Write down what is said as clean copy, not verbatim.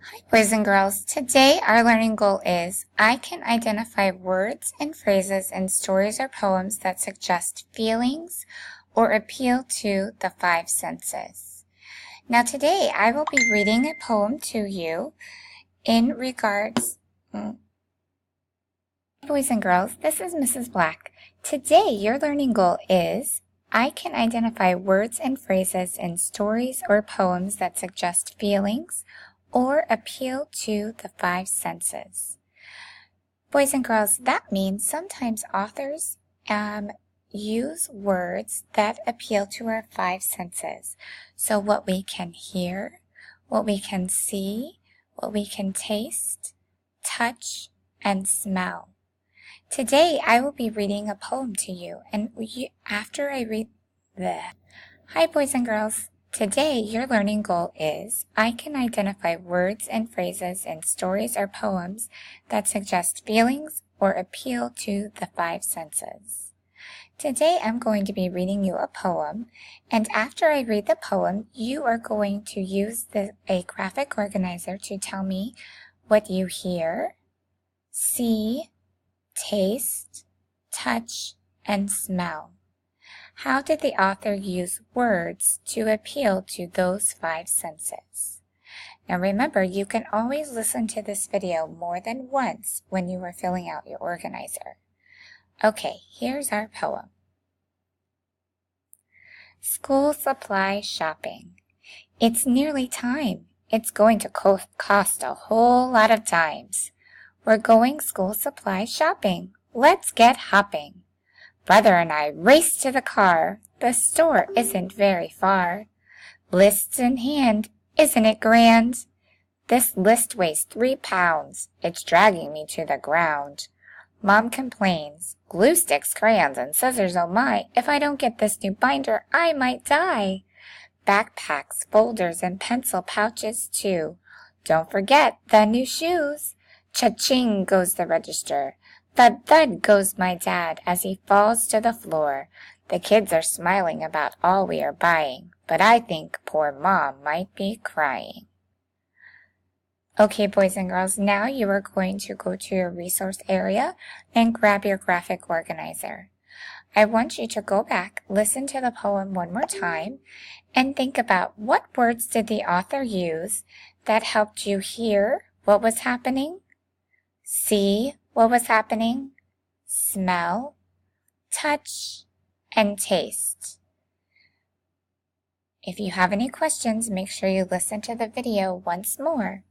Hi, boys and girls. Today, our learning goal is I can identify words and phrases in stories or poems that suggest feelings or appeal to the five senses. Now, today, I will be reading a poem to you in regards. Boys and girls, this is Mrs. Black. Today, your learning goal is I can identify words and phrases in stories or poems that suggest feelings or appeal to the five senses. Boys and girls, that means sometimes authors use words that appeal to our five senses. So what we can hear, what we can see, what we can taste, touch, and smell. Today, I will be reading a poem to you, and after I read Hi, boys and girls. Today, your learning goal is I can identify words and phrases in stories or poems that suggest feelings or appeal to the five senses. Today, I'm going to be reading you a poem, and after I read the poem, you are going to use a graphic organizer to tell me what you hear, see, taste, touch, and smell. How did the author use words to appeal to those five senses? Now remember, you can always listen to this video more than once when you are filling out your organizer. Okay, here's our poem. School supply shopping. It's nearly time. It's going to cost a whole lot of dimes. We're going school supply shopping. Let's get hopping. Brother and I race to the car. The store isn't very far. Lists in hand, isn't it grand? This list weighs 3 pounds. It's dragging me to the ground. Mom complains. Glue sticks, crayons, and scissors, oh my. If I don't get this new binder, I might die. Backpacks, folders, and pencil pouches too. Don't forget the new shoes. Cha-ching goes the register. Thud, thud goes my dad as he falls to the floor. The kids are smiling about all we are buying, but I think poor Mom might be crying. Okay, boys and girls, now you are going to go to your resource area and grab your graphic organizer. I want you to go back, listen to the poem one more time, and think about what words did the author use that helped you hear what was happening, see what was happening, smell, touch, and taste. If you have any questions, make sure you listen to the video once more.